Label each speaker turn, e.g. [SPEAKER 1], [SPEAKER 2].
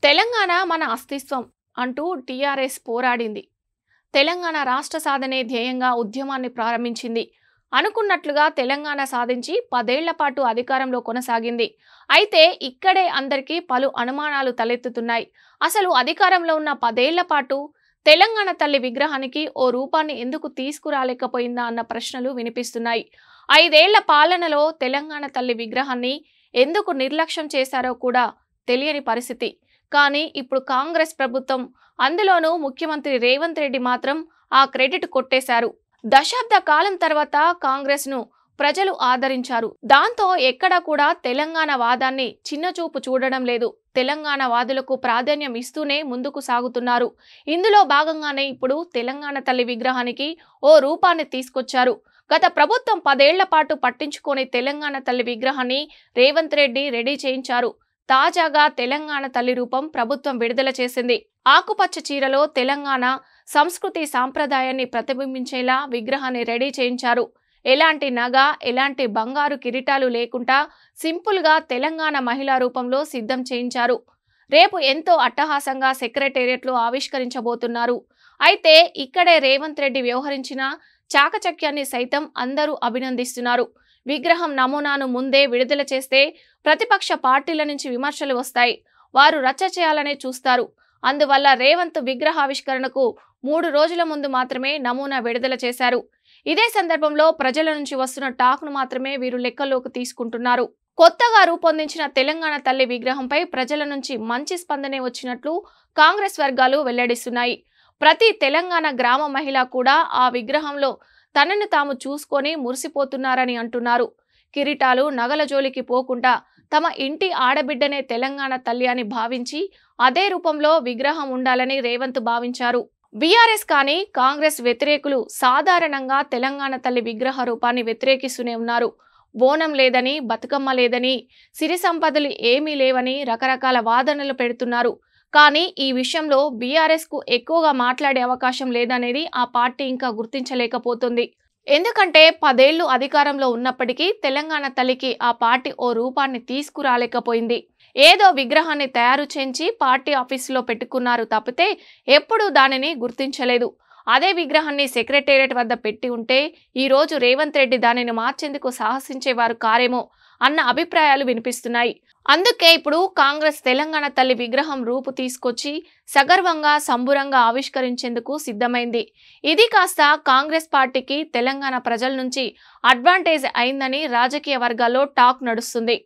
[SPEAKER 1] తెలంగాణ మన అస్తిత్వం అంటూ టీఆర్ఎస్ పోరాడింది. తెలంగాణ రాష్ట్ర సాధనే ధ్యేయంగా ఉద్యమాన్ని ప్రారంభించింది. అనుకున్నట్లుగా తెలంగాణ సాధించి 10 ఏళ్ల పాటు అధికారంలో కొనసాగింది. అయితే ఇక్కడే అందరికీ పలు అనుమానాలు తలెత్తుతున్నాయి. అసలు అధికారంలో ఉన్న 10 ఏళ్ల పాటు తెలంగాణ తల్లి విగ్రహానికి ఓ రూపాన్ని ఎందుకు తీసుకురాలేకపోయిందా అన్న ప్రశ్నలు వినిపిస్తున్నాయి. 5 ఏళ్ల పాలనలో తెలంగాణ తల్లి విగ్రహాన్ని ఎందుకు నిర్లక్ష్యం చేశారో కూడా తెలియని పరిస్థితి. కానీ ఇప్పుడు కాంగ్రెస్ ప్రభుత్వం, అందులోనూ ముఖ్యమంత్రి రేవంత్ రెడ్డి మాత్రం ఆ క్రెడిట్ కొట్టేశారు. దశాబ్ద కాలం తర్వాత కాంగ్రెస్ ను ప్రజలు ఆదరించారు. దాంతో ఎక్కడా కూడా తెలంగాణ వాదాన్ని చిన్నచూపు చూడడం లేదు. తెలంగాణ వాదులకు ప్రాధాన్యం ఇస్తూనే ముందుకు సాగుతున్నారు. ఇందులో భాగంగానే ఇప్పుడు తెలంగాణ తల్లి విగ్రహానికి ఓ రూపాన్ని తీసుకొచ్చారు. గత ప్రభుత్వం 10 ఏళ్ల పాటు పట్టించుకొని తెలంగాణ తల్లి విగ్రహాన్ని రేవంత్ రెడ్డి రెడీ చేయించారు. తాజాగా తెలంగాణ తల్లి రూపం ప్రభుత్వం విడుదల చేసింది. ఆకుపచ్చ చీరలో తెలంగాణ సంస్కృతి సాంప్రదాయాన్ని ప్రతిబింబించేలా విగ్రహాన్ని రెడీ చేయించారు. ఎలాంటి నగ, ఎలాంటి బంగారు కిరీటాలు లేకుండా సింపుల్ గా తెలంగాణ మహిళా రూపంలో సిద్ధం చేయించారు. రేపు ఎంతో అట్టహాసంగా సెక్రటేరియట్లో ఆవిష్కరించబోతున్నారు. అయితే ఇక్కడే రేవంత్ రెడ్డి వ్యవహరించిన చాకచక్యాన్ని సైతం అందరూ అభినందిస్తున్నారు. విగ్రహం నమూనాను ముందే విడుదల చేస్తే ప్రతిపక్ష పార్టీల నుంచి విమర్శలు వస్తాయి. వారు రచ్చ చేయాలనే చూస్తారు. అందువల్ల రేవంత్ విగ్రహావిష్కరణకు 3 రోజుల ముందు మాత్రమే నమూనా విడుదల చేశారు. ఇదే సందర్భంలో ప్రజల నుంచి వస్తున్న టాక్ను మాత్రమే వీరు లెక్కల్లోకి తీసుకుంటున్నారు. కొత్తగా రూపొందించిన తెలంగాణ తల్లి విగ్రహంపై ప్రజల నుంచి మంచి స్పందనే వచ్చినట్లు కాంగ్రెస్ వర్గాలు వెల్లడిస్తున్నాయి. ప్రతి తెలంగాణ గ్రామ మహిళ కూడా ఆ విగ్రహంలో తనను తాము చూసుకొని మురిసిపోతున్నారని అంటున్నారు. కిరీటాలు, నగల జోలికి పోకుండా తమ ఇంటి ఆడబిడ్డనే తెలంగాణ తల్లి అని భావించి అదే రూపంలో విగ్రహం ఉండాలని రేవంత్ భావించారు. బీఆర్ఎస్ కానీ కాంగ్రెస్ వ్యతిరేకులు సాధారణంగా తెలంగాణ తల్లి విగ్రహ రూపాన్ని వ్యతిరేకిస్తూనే ఉన్నారు. బోనం లేదని, బతుకమ్మ లేదని, సిరి సంపదలు ఏమీ లేవని రకరకాల వాదనలు పెడుతున్నారు. కానీ ఈ విషయంలో బీఆర్ఎస్ కు ఎక్కువగా మాట్లాడే అవకాశం లేదనేది ఆ పార్టీ ఇంకా గుర్తించలేకపోతుంది. ఎందుకంటే 10 ఏళ్లు అధికారంలో ఉన్నప్పటికీ తెలంగాణ తల్లికి ఆ పార్టీ ఓ రూపాన్ని తీసుకురాలేకపోయింది. ఏదో విగ్రహాన్ని తయారు చేయించి పార్టీ ఆఫీసులో పెట్టుకున్నారు తప్పితే ఎప్పుడూ దానిని గుర్తించలేదు. అదే విగ్రహాన్ని సెక్రటేరియట్ వద్ద పెట్టి ఉంటే ఈ రోజు రేవంత్ రెడ్డి దానిని మార్చేందుకు సాహసించేవారు కారేమో అన్న అభిప్రాయాలు వినిపిస్తున్నాయి. అందుకే ఇప్పుడు కాంగ్రెస్ తెలంగాణ తల్లి విగ్రహం రూపు తీసుకొచ్చి సగర్వంగా, సంబురంగా ఆవిష్కరించేందుకు సిద్ధమైంది. ఇది కాస్త కాంగ్రెస్ పార్టీకి తెలంగాణ ప్రజల నుంచి అడ్వాంటేజ్ అయిందని రాజకీయ వర్గాల్లో టాక్ నడుస్తుంది.